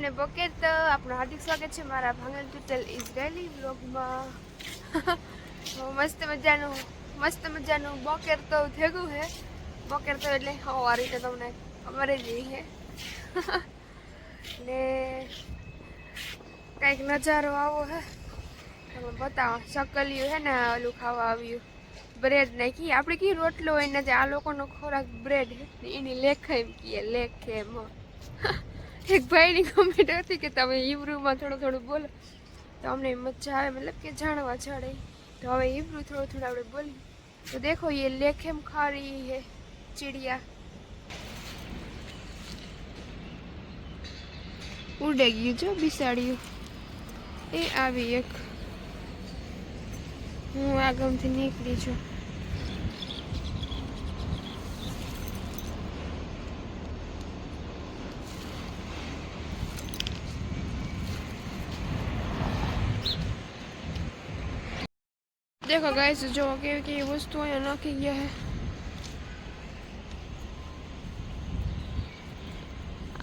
બધાને બપોર તો આપણું હાર્દિક સ્વાગત છે મારા ભાંગલ ટુટલ ઇઝરાયલી વ્લોગમાં. મસ્ત મજાનું બપોર તો થયું હે. બપોર તો એટલે સવારે તો તમને ખબર જ હે ને કંઈક નજારો આવો હે તમે બતાવો. શકલ્યું હે ને ઓલું ખાવા આવ્યું બ્રેડ નાખી આપણે કી રોટલો હોય ને આ લોકોનો ખોરાક બ્રેડ એની લેખ એમ કીએ લેખ એમ. એક ભાઈની કમેન્ટ હતી કે તમે હિબ્રુમાં થોડું બોલો તો અમને મજા આવે, મતલબ કે જાણવા ચડે. તો હવે હિબ્રુ થોડું આપણે બોલી તો દેખો ये लेखेम खा रही है चिड़िया. ઉડે ગયું જો બિસાડ્યું એ આવી એક. હું આગમથી નીકળી છું. देखो गाइस जो केवी वस्तु અહીંયા નાખી ગયા હે.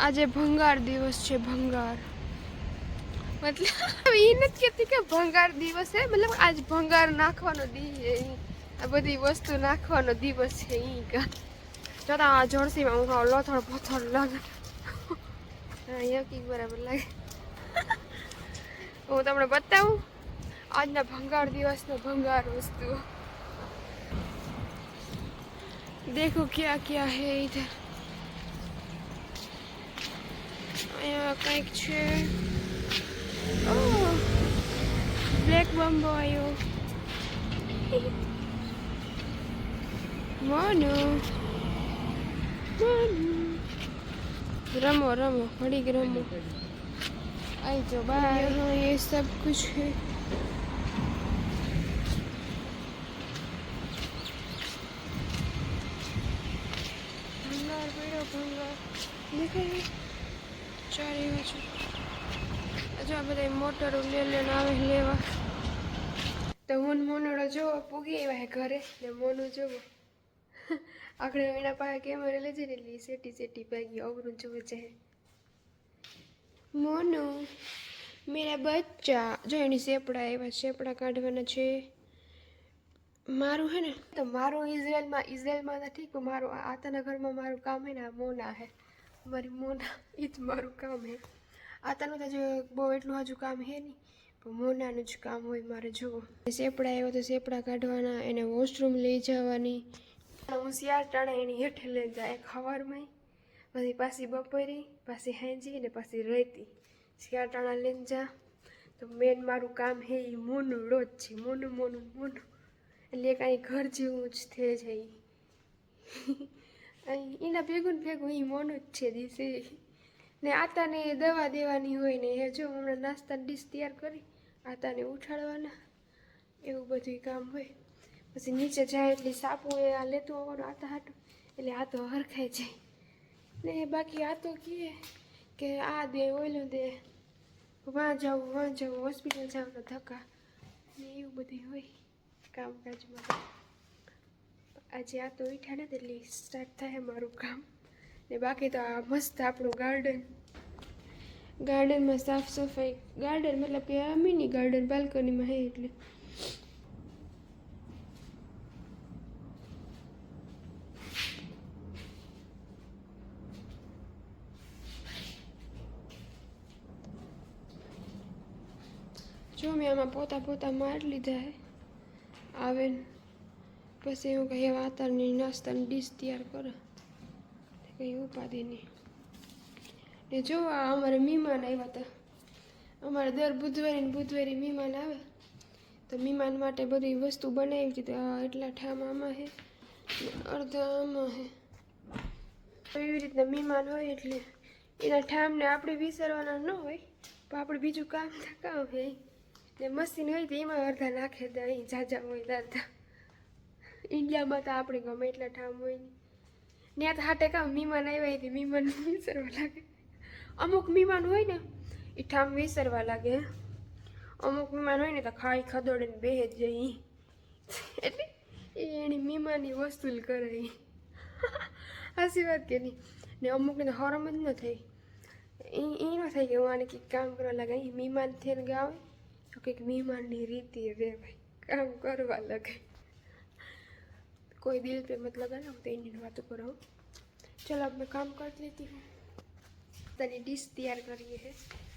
આજે ભંગાર દિવસ છે. ભંગાર મતલબ એ નથી કહેતી કે ભંગાર દિવસ છે, મતલબ આજ ભંગાર નાખવાનો દી છે. આ બધી વસ્તુ નાખવાનો દિવસ છે. ઈ કા જોતા આ જણસીમાં હું ખાવ લોથડ પથડ લાગે. અહીંયા કી બરાબર લાગે. હું તમને બતાવું આજના ભંગાર દિવસનો ભંગાર વસ્તુઓ. देखो क्या क्या है इधर. અહીંયા કંઈક છે. ઓહ બ્લેક બમ્બો આવ્યો. મોનુ रमो रमो घड़ी रमो. आई जो बाय. यहाँ ये सब कुछ है. भंगार पेड़ो भंगार देखाय चारे बाजू. जो आ બધા મોટરો લઈને આવે લેવા. તો હું મોનોડો જોવો પૂગી આવ્યા હે ઘરે ને મોનું જોવો આખરે એના પાસે કેમેરા લઈ જઈને એટલે સેટી ભાગી અવરું જોવે છે. મોનું મેરા બચ્ચા જો એની સેપડા એવા સેપડા કાઢવાના છે. મારું હે ને તો મારું ઇઝરાયલમાં તો ઠીક, મારું આતાના ઘરમાં મારું કામ હે ને આ મોના હે. મારી મોના એ જ મારું કામ હે. આતાનું તો જો બહુ એટલું હજુ કામ હે નહીં, પણ મોનાનું જ કામ હોય મારે. જુઓ સેપડા આવ્યો તો સેપડા કાઢવાના, એને વોશરૂમ લઈ જવાની. હું શિયાળ ટાણા એની હેઠે લઈ જાય ખવારમાં, પછી પાછી બપોરી પાછી હાંજી ને પાછી રહેતી શિયાળ ટાણા લઈને જા. તો મેન મારું કામ હે એ મોનું રોજ છે. મોનું એટલે કાંઈ ઘર જેવું જ થઈ જાય. એના ભેગું એ મોનું જ છે દિશે. ને આતાને દવા દેવાની હોય ને એ જો હમણાં નાસ્તાની ડીશ તૈયાર કરી આતાને ઉઠાડવાના, એવું બધું કામ હોય. પછી નીચે જાય એટલે સાપુ એ આ લેતું આવવાનું આતા હાટું, એટલે આ તો હરખાઈ જાય. ને બાકી આ તો કહે કે આ દે ઓલું દે, વાં જાવું હોસ્પિટલ જવાનો ધક્કા ને એવું બધું હોય કામકાજમાં. આજે આ તો ઉઠ્યા નથી એટલે સ્ટાર્ટ થાય મારું કામ. ને બાકી તો આ મસ્ત આપણું ગાર્ડનમાં સાફ સફાઈ. ગાર્ડન મતલબ કે આ મિની ગાર્ડન બાલ્કનીમાં હે એટલે. જો મેં આમાં પોતા મારી લીધા હે. આવે ને પછી હું કંઈ વાતારની નાસ્તાની ડીશ તૈયાર કરે કંઈ ઉપાધિ નહીં. ને જો આ અમારે મહેમાન આવ્યા હતા. અમારે દર બુધવારે મહેમાન આવે તો મહેમાન માટે બધી વસ્તુ બનાવી હતી. તો એટલા ઠામ આમાં હે અડધા આમાં હે. એવી રીતના મહેમાન હોય એટલે એના ઠામને આપણે વિસરવાના ન હોય, પણ આપણે બીજું કામ હે ને મશીન હોય તો એમાં અડધા નાખે દે. અહીં જાજા હોય દાદા. ઇન્ડિયામાં તો આપણે ગમે એટલા ઠામ હોય નહીં. ત્યાં તો હાટે કામ મહેમાન આવ્યા હતી મહેમાન વિસરવા લાગે. અમુક મહેમાન હોય ને એ ઠામ વિસરવા લાગે. અમુક મહેમાન હોય ને તો ખાઈ ખદોડીને બેહે જ જાય એટલે એની મહેમાનની વસૂલ કરે. હાસી વાત કે નહીં. ને અમુકને તો હરમ જ ન થઈ એ ન થાય કે હું આને કંઈક કામ કરવા લાગે. અહીં મહેમાન થઈને ગાવે તો કંઈક મહેમાનની રીતિ રે ભાઈ, કામ કરવા લાગે. कोई दिल पे मत लगाना, तो इन बातों को रहो. चलो अब मैं काम कर लेती हूँ. तनी डिश तैयार करी है,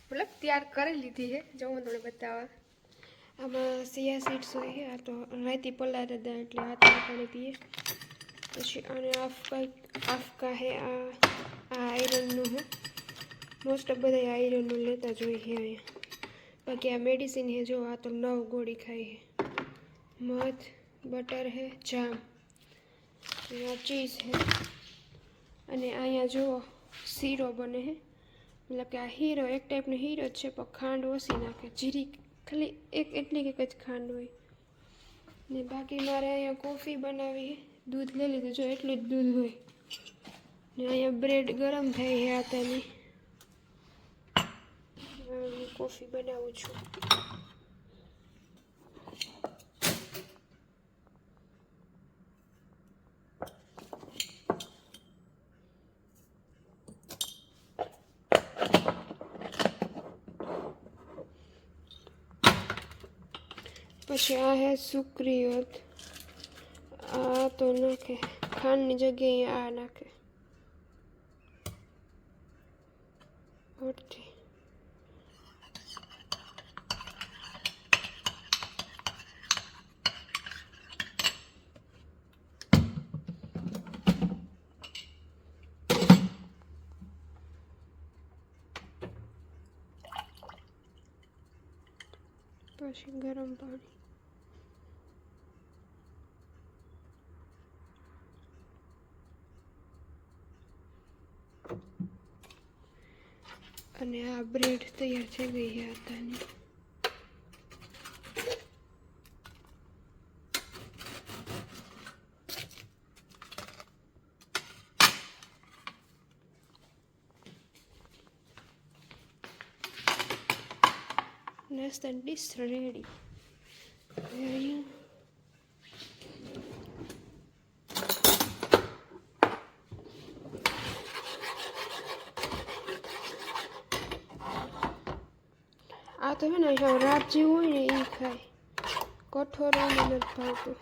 मतलब तैयार कर ली थी है जो मैं थोड़े बतावा. આમાં સિયા સીડ્સ હોય છે. આ તો રાયતી પલાળ હતા એટલે આ તો પાણી પીએ. પછી આને આફકા હે, આ આયરનનું હે. મોસ્ટ ઓફ બધા આયરનનું લેતા જ હોય છે અહીંયા. બાકી આ મેડિસિન છે. જો આ તો 9 ગોળી ખાઈ છે. મધ, બટર હે, જામ, આ ચીઝ હે. અને અહીંયા જો શીરો બને છે. મતલબ કે આ હીરો એક ટાઈપનો હીરો જ છે, પણ ખાંડ ઓછી નાખે, જીરી ખાલી એક એટલી કંઈક જ ખાંડ હોય. ને બાકી મારે અહીંયા કોફી બનાવી છે. દૂધ લઈ લીધું, જો એટલું જ દૂધ હોય. ને અહીંયા બ્રેડ ગરમ થાય છે આતાની. કોફી બનાવું છું. પછી આ હે સુક્રિયોત. આ તો નાખે ખાંડની જગ્યાએ આ નાખે. ઓકે, પછી ગરમ પાણી. અને આ બ્રેડ તૈયાર થઈ ગઈ છે આતાની. નાસ્તા ડીશ રેડી. આ તો હે ને રાત જેવું હોય ને એ ખાય. કઠોળ નથી ભાવતું.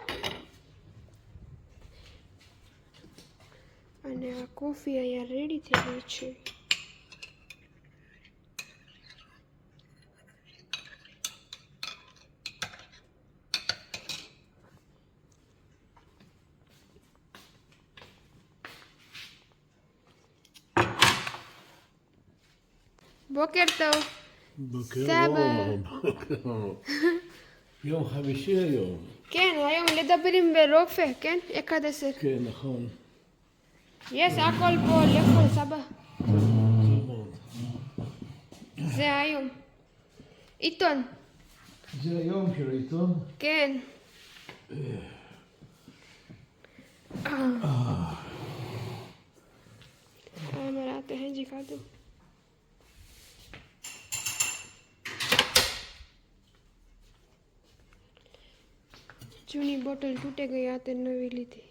અને આ કોફી અહીંયા રેડી થઈ ગઈ છે. בוקר טוב. בוקר סבא. טוב. יום חמישי היום. כן, היום לדברים ברופא, כן? 11. כן, נכון. יש הכל פה לאכול, סבא. זה היום. עיתון. זה היום של העיתון? כן. מראתה הנג'י ખાધું. જૂની બોટલ તૂટે ગઈ, આ તે નવી લીધી.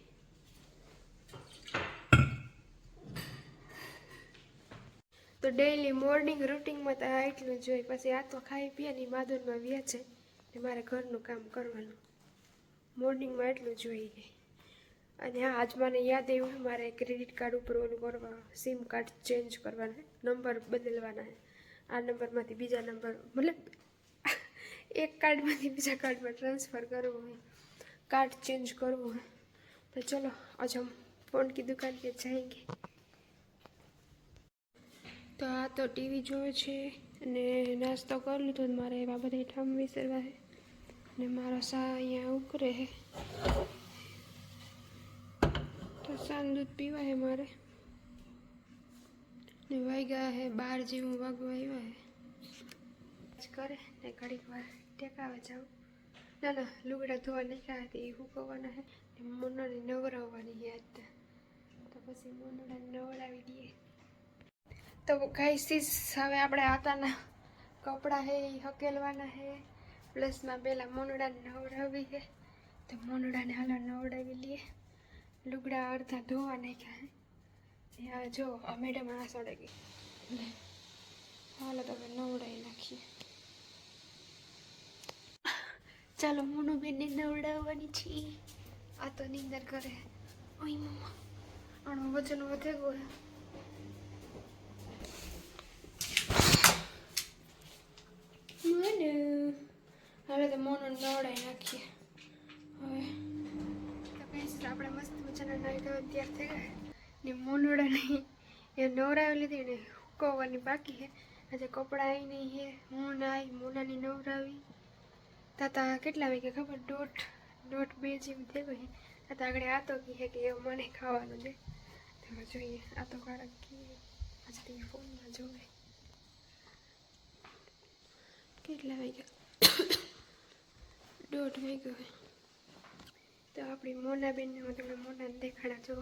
તો ડેઈલી મોર્નિંગ રૂટિનમાં તો આ એટલું જ હોય. પછી આ તો ખાઈ પીએ માધુરમાં વ્યા છે ને મારે ઘરનું કામ કરવાનું. મોર્નિંગમાં એટલું જ હોય. અને હા, આજ મને યાદ આવ્યું મારે ક્રેડિટ કાર્ડ ઉપર ઓલું કરવા, સિમ કાર્ડ ચેન્જ કરવાના, નંબર બદલવાના. આ નંબરમાંથી બીજા નંબર, મતલબ એક કાર્ડમાંથી બીજા કાર્ડમાં ટ્રાન્સफ़र કરવું હોય, कार्ड चेंज करવું है. तो चलो आज हम फ़ोन की दुकान पे जाएंगे. तो आ तो टीवी જોવે છે અને નાસ્તો કરી લીધો. મારે એવા બધા ઠામ વિસરવા છે ને મારો સા અહીંયા ઉકરે છે. તો સાન દૂધ પીવા છે મારે. ને વાગ્યા છે 12 જેવું વાગવા આવ્યા છે. કરે ને ઘડીક વાર ટેકાવા જાઉં. ના ના, લુગડા ધોવા નાખ્યા હતા એ સૂકવવાના છે. મોનોને નવરાવવાની યાદ, તો પછી મોનોને નવરાવી દઈએ. તો ગાઈસ, હવે આપણે આતાના કપડાં છે એ હકેલવાના છે, પ્લસમાં પહેલાં મોનડાને નવડાવી છે. તો મોનડાને હાલો નવડાવી લઈએ. લુગડા અડધા ધોવા નાખ્યા છે. જો આ મેડમ આ સડે ગઈ. હાલો તો હવે નવડાવી નાખીએ. ચાલો મોનુબેનને નવડાવવાની છીએ. આ તો નીંદર કરે. ઓય મમ્મા આનું વજન વધે ગયું. મોનુ હવે તો મોનુ નવડાવી નાખીએ. હવે તો કહીશ આપણે મસ્ત મજાના નાઈ ધોઈને તૈયાર થઈ ગયા ને મોનુડા નહીં એ નવરાવી લીધી ને હુકવવાની બાકી છે. આજે કપડાં આવી નહીં છે. હું નાઈ મોનાની નવરાવી. તાતા કેટલા વાગે ખબર? 1:30 જેવું થઈ ગયું. તાતા આગળ આ તો કહે કે એ મને ખાવાનું દે. તો જોઈએ આ તો કારક કે આજે તે ફોનમાં જોવે. કેટલા વાગ્યા? 1:30 વાગ્યો હોય. તો આપણી મોનાબેનને હું તમને મોનાને દેખાડા જો.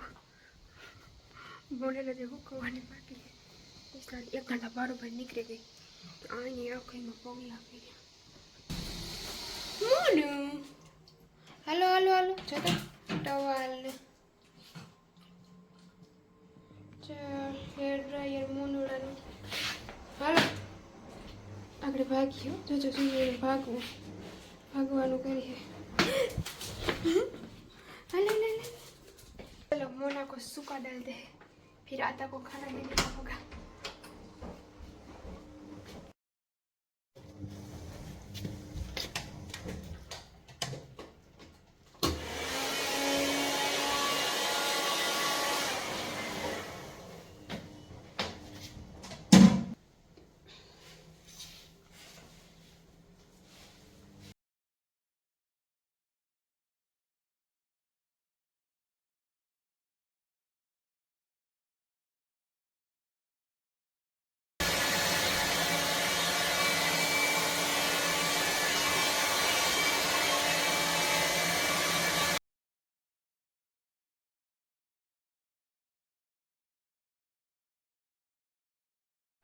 મોનાને જે હુકવવાની બાકી છે. 1 ઘંટા બરોબર નીકળી ગઈ. અહીં આંખોમાં પગલા કર્યા. મોનુ હાલો હાલો હાલો જતો ટવાલ ને ચાલ હેર ડ્રાયર મોનુડાનું. હાલો આપણે ભાગ્યો. જોજો જોઈએ ભાગવાનું કરીએ. હાલો લે લે चलो मोना को सूखा डाल दे फिर आता को खाना देने का होगा.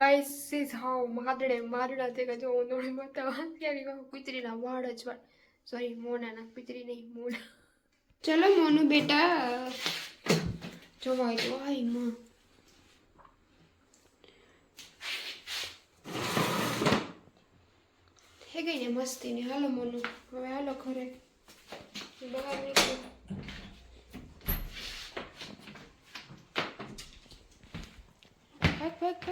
गाइस इज हाउ मारड़ा देगा जो उन्होंने बताया यार पितरी ना वाड़ જ વાળ સોરી મોના ના પિતરી નહીં મોના. ચલો મોનુ બેટા જોવાય તો આઈ માં હે ગઈ ને મસ્તી ને. હાલો મોનુ હવે હાલો ઘરે બહાર નીકળો. ભાગ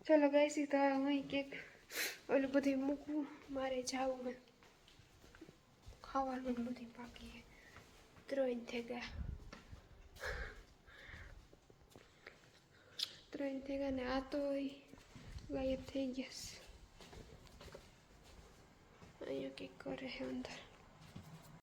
चलो गाइस तो वहीं केक ओલું બધું મૂકવું મારે જાવું હે. ખાવાનું બધું બાકી હે. 3 થઈ ગયા. 3 થઈ ગયા ને આ તો ગાયબ થઈ ગયા. અહીંયા કંઈક કરે છે અંદર.